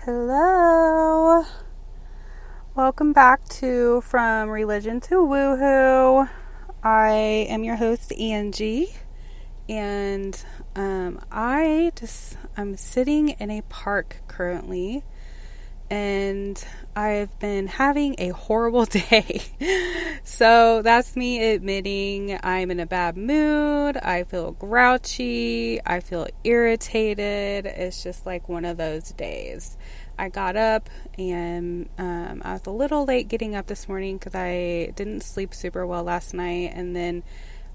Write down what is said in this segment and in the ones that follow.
Hello. Welcome back to From Religion to Woohoo. I am your host, Angie, and I'm sitting in a park currently, and I've been having a horrible day. So that's me admitting I'm in a bad mood. I feel grouchy. I feel irritated. It's just like one of those days. I got up and I was a little late getting up this morning because I didn't sleep super well last night. And then,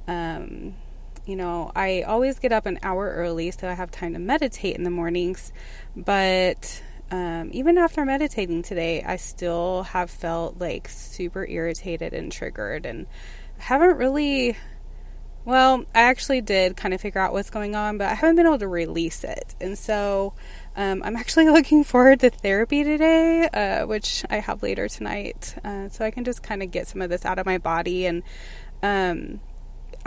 I always get up an hour early so I have time to meditate in the mornings. But even after meditating today, I still have felt like super irritated and triggered, and haven't really, I actually did kind of figure out what's going on, but I haven't been able to release it. And so I'm actually looking forward to therapy today, which I have later tonight, so I can just kind of get some of this out of my body. And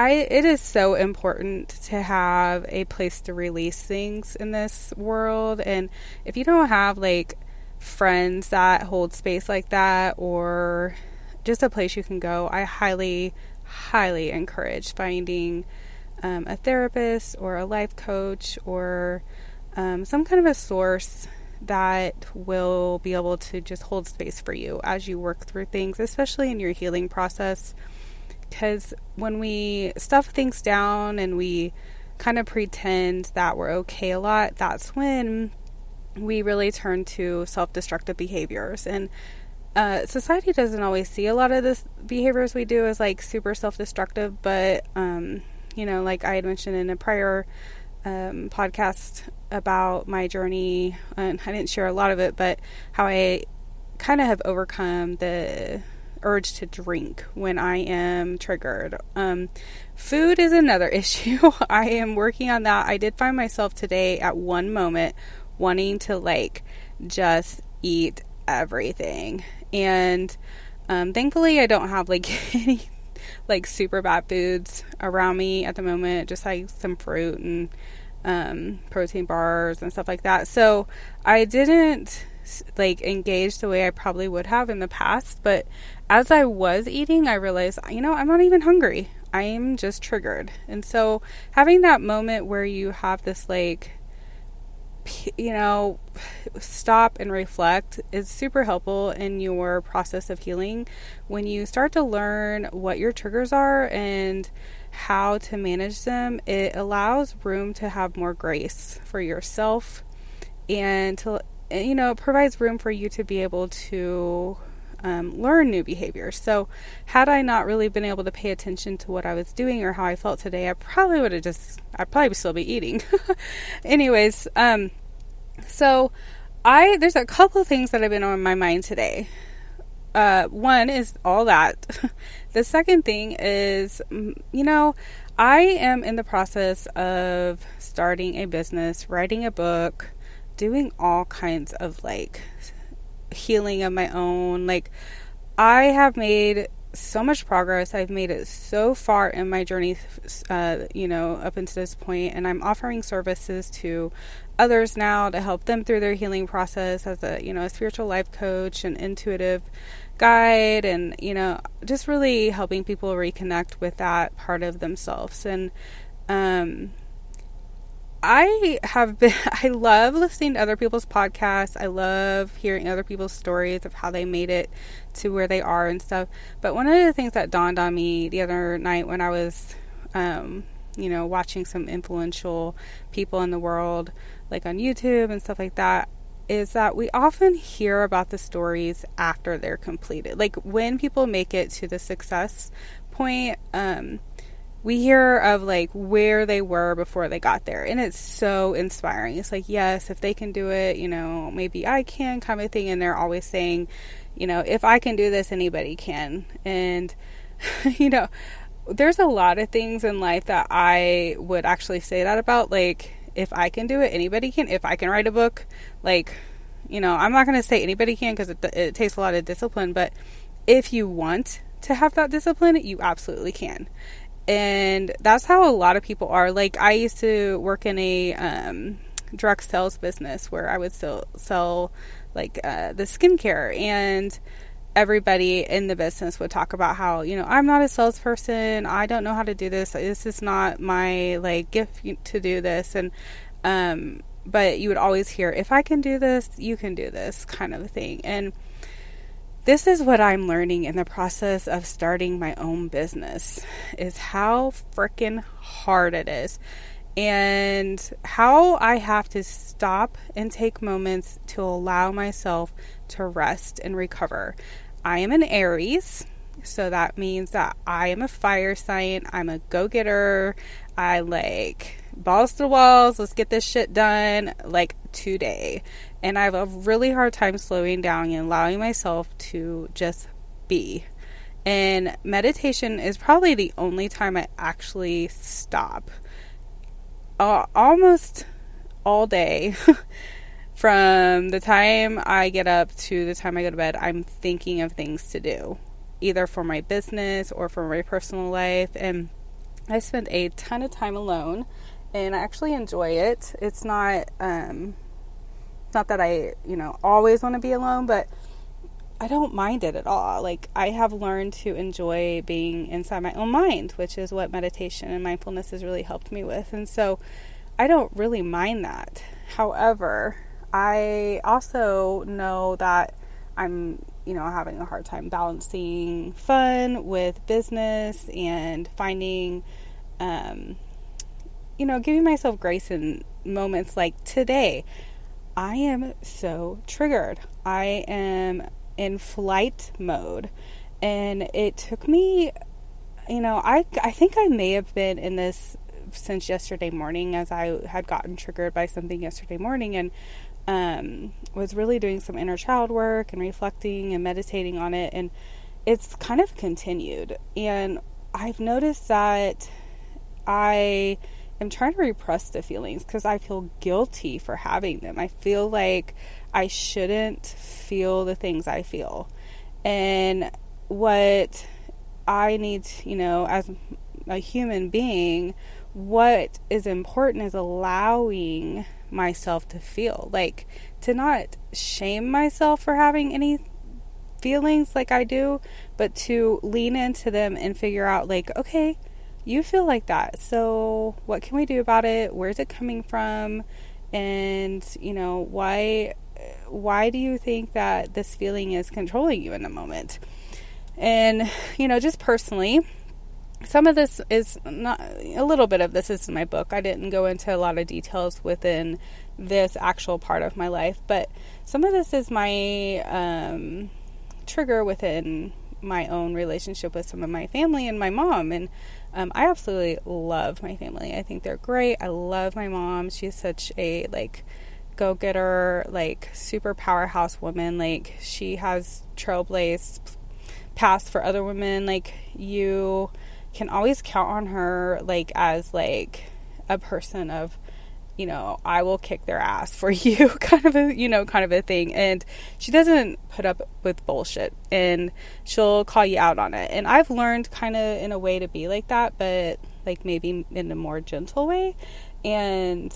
it is so important to have a place to release things in this world. And if you don't have like friends that hold space like that, or just a place you can go, I highly, highly encourage finding a therapist or a life coach or some kind of a source that will be able to just hold space for you as you work through things, especially in your healing process. Because when we stuff things down and we kind of pretend that we're okay a lot, that's when we really turn to self-destructive behaviors. And society doesn't always see a lot of the behaviors we do as like super self-destructive, but like I had mentioned in a prior podcast about my journey, and I didn't share a lot of it, but how I kind of have overcome the urge to drink when I am triggered. Food is another issue. I am working on that. I did find myself today at one moment wanting to like just eat everything, and thankfully I don't have like any like super bad foods around me at the moment, just like some fruit and protein bars and stuff like that. So I didn't like engage the way I probably would have in the past, but as I was eating, I realized, I'm not even hungry. I am just triggered. And so having that moment where you have this like, stop and reflect is super helpful in your process of healing. When you start to learn what your triggers are and how to manage them, it allows room to have more grace for yourself, and to it provides room for you to be able to learn new behaviors. So had I not really been able to pay attention to what I was doing or how I felt today, I'd probably still be eating. Anyways, so there's a couple of things that have been on my mind today. One is all that. The second thing is, I am in the process of starting a business, writing a book, doing all kinds of like healing of my own. Like, I have made so much progress. I've made it so far in my journey, up until this point, and I'm offering services to others now to help them through their healing process as a spiritual life coach and intuitive guide, and just really helping people reconnect with that part of themselves. And I love listening to other people's podcasts. I love hearing other people's stories of how they made it to where they are and stuff. But one of the things that dawned on me the other night when I was, watching some influential people in the world, like on YouTube and stuff like that, is that we often hear about the stories after they're completed. Like when people make it to the success point, we hear of like where they were before they got there, and it's so inspiring. It's like, yes, if they can do it, maybe I can, kind of thing. And they're always saying, if I can do this, anybody can. And there's a lot of things in life that I would actually say that about. Like, if I can do it, anybody can. If I can write a book, like, I'm not going to say anybody can, because it takes a lot of discipline, but if you want to have that discipline, you absolutely can. And that's how a lot of people are. Like, I used to work in a direct sales business where I would still sell like the skincare, and everybody in the business would talk about how, I'm not a salesperson. I don't know how to do this. This is not my like gift to do this. And, but you would always hear, if I can do this, you can do this, kind of a thing. And this is what I'm learning in the process of starting my own business, is how freaking hard it is, and how I have to stop and take moments to allow myself to rest and recover. I am an Aries, so that means that I am a fire sign. I'm a go-getter. I like balls to the walls. Let's get this shit done like today. And I have a really hard time slowing down and allowing myself to just be. And meditation is probably the only time I actually stop. Almost all day. From the time I get up to the time I go to bed, I'm thinking of things to do, either for my business or for my personal life. And I spend a ton of time alone, and I actually enjoy it. It's not that I, always want to be alone, but I don't mind it at all. Like, I have learned to enjoy being inside my own mind, which is what meditation and mindfulness has really helped me with. And so I don't really mind that. However, I also know that I'm, having a hard time balancing fun with business and finding, giving myself grace in moments like today. I am so triggered. I am in flight mode, and it took me, I think I may have been in this since yesterday morning, as I had gotten triggered by something yesterday morning, and was really doing some inner child work and reflecting and meditating on it, and it's kind of continued. And I've noticed that I am trying to repress the feelings because I feel guilty for having them. I feel like I shouldn't feel the things I feel. And what I need, as a human being, what is important is allowing myself to feel, like, to not shame myself for having any feelings like I do, but to lean into them and figure out, like, okay, you feel like that, so what can we do about it? Where's it coming from? And why do you think that this feeling is controlling you in the moment? And just personally, some of this is not, a little bit of this is in my book. I didn't go into a lot of details within this actual part of my life, but some of this is my trigger within my own relationship with some of my family and my mom. And I absolutely love my family. I think they're great. I love my mom. She's such a go-getter, super powerhouse woman. She has trailblazed paths for other women. You can always count on her as a person of, I will kick their ass for you kind of a thing. And she doesn't put up with bullshit, and she'll call you out on it. And I've learned kind of in a way to be like that, but maybe in a more gentle way. And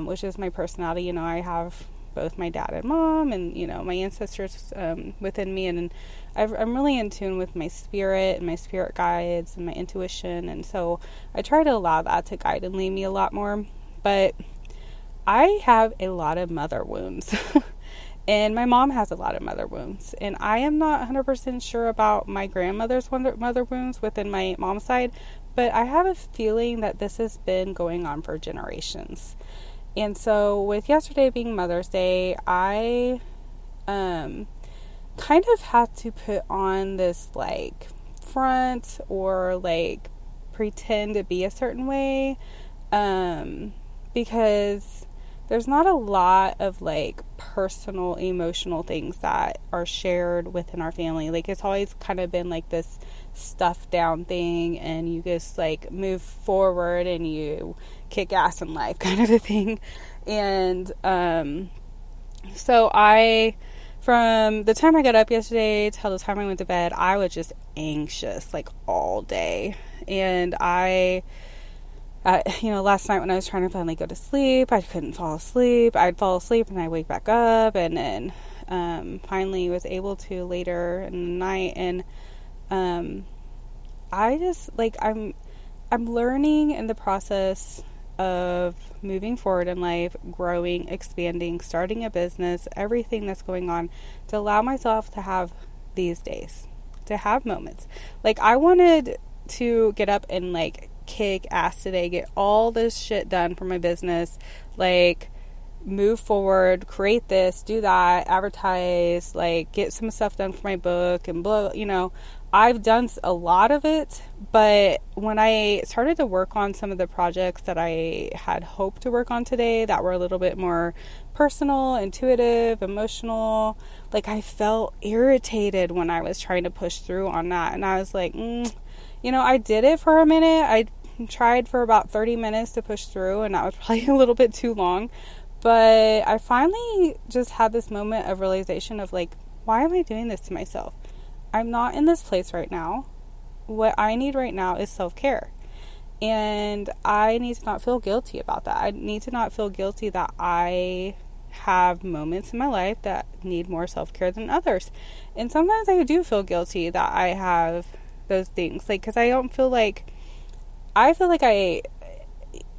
which is my personality. I have both my dad and mom, and my ancestors within me, and I'm really in tune with my spirit and my spirit guides and my intuition, and so I try to allow that to guide and lead me a lot more. But I have a lot of mother wounds and my mom has a lot of mother wounds, and I am not 100% sure about my grandmother's mother wounds within my mom's side, but I have a feeling that this has been going on for generations. And so with yesterday being Mother's Day, I kind of had to put on this front or pretend to be a certain way, because there's not a lot of personal emotional things that are shared within our family. It's always kind of been this stuffed down thing, and you just move forward and you kick ass in life kind of a thing. And so from the time I got up yesterday till the time I went to bed, I was just anxious all day. And I last night when I was trying to finally go to sleep, I couldn't fall asleep. I'd fall asleep and I'd wake back up, and then finally was able to later in the night. And I just, like, I'm learning in the process of moving forward in life, growing, expanding, starting a business, everything that's going on, to allow myself to have these days, to have moments. Like, I wanted to get up and, like, kick ass today, get all this shit done for my business, like, move forward, create this, do that, advertise, like, get some stuff done for my book and blah, I've done a lot of it, but when I started to work on some of the projects that I had hoped to work on today that were a little bit more personal, intuitive, emotional, like, I felt irritated when I was trying to push through on that. And I was like, I did it for a minute. I tried for about 30 minutes to push through, and that was probably a little bit too long. But I finally just had this moment of realization of, like, why am I doing this to myself? I'm not in this place right now. What I need right now is self-care. And I need to not feel guilty about that. I need to not feel guilty that I have moments in my life that need more self-care than others. And sometimes I do feel guilty that I have those things. Like, because I feel like I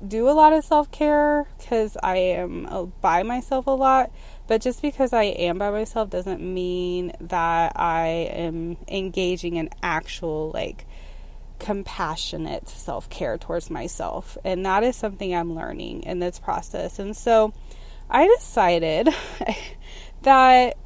do a lot of self-care because I am by myself a lot. But just because I am by myself doesn't mean that I am engaging in actual, like, compassionate self-care towards myself. And that is something I'm learning in this process. And so I decided that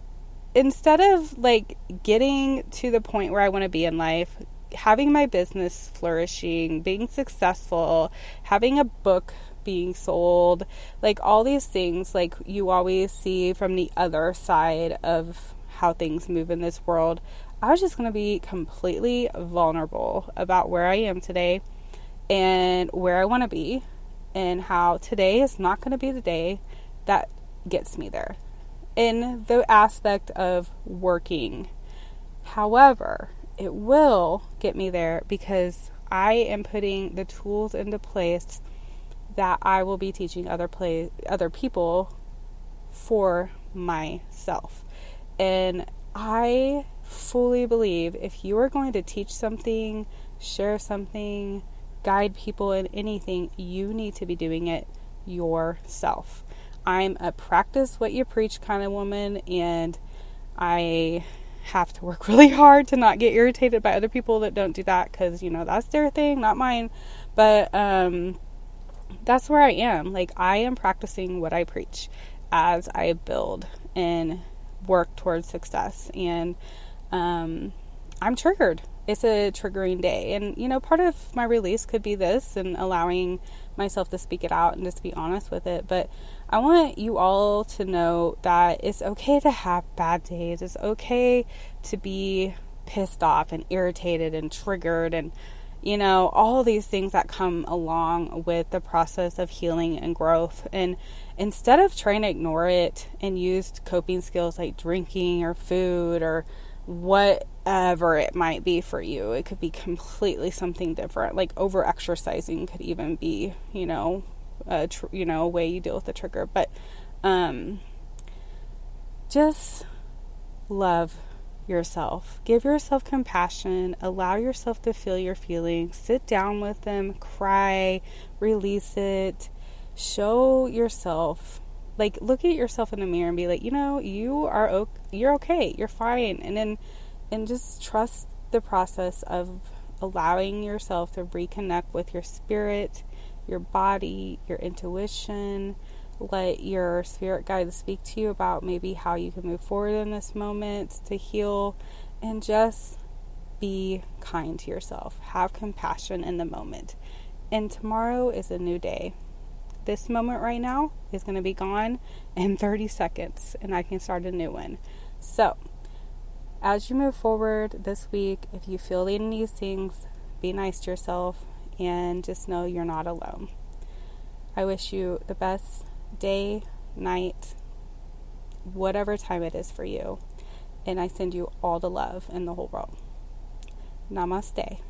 instead of, like, getting to the point where I want to be in life, having my business flourishing, being successful, having a book being sold, like, all these things, like, you always see from the other side of how things move in this world, I was just going to be completely vulnerable about where I am today and where I want to be, and how today is not going to be the day that gets me there in the aspect of working. However, it will get me there because I am putting the tools into place that I will be teaching other people for myself. And I fully believe if you are going to teach something, share something, guide people in anything, you need to be doing it yourself. I'm a practice what you preach kind of woman, and I have to work really hard to not get irritated by other people that don't do that, because, that's their thing, not mine. But that's where I am. Like, I am practicing what I preach as I build and work towards success. And I'm triggered. It's a triggering day. And, part of my release could be this and allowing myself to speak it out and just be honest with it. But I want you all to know that it's okay to have bad days. It's okay to be pissed off and irritated and triggered and all these things that come along with the process of healing and growth. And instead of trying to ignore it and use coping skills like drinking or food or whatever it might be for you, it could be completely something different. Like, over exercising could even be, a way you deal with the trigger. But just love yourself. Give yourself compassion. Allow yourself to feel your feelings. Sit down with them. Cry. Release it. Show yourself. Like, look at yourself in the mirror and be like, you're okay. You're fine. And just trust the process of allowing yourself to reconnect with your spirit, your body, your intuition. Let your spirit guides speak to you about maybe how you can move forward in this moment to heal, and just be kind to yourself. Have compassion in the moment. And tomorrow is a new day. This moment right now is going to be gone in 30 seconds, and I can start a new one. So, as you move forward this week, if you feel any of these things, be nice to yourself and just know you're not alone. I wish you the best day, night, whatever time it is for you. And I send you all the love in the whole world. Namaste.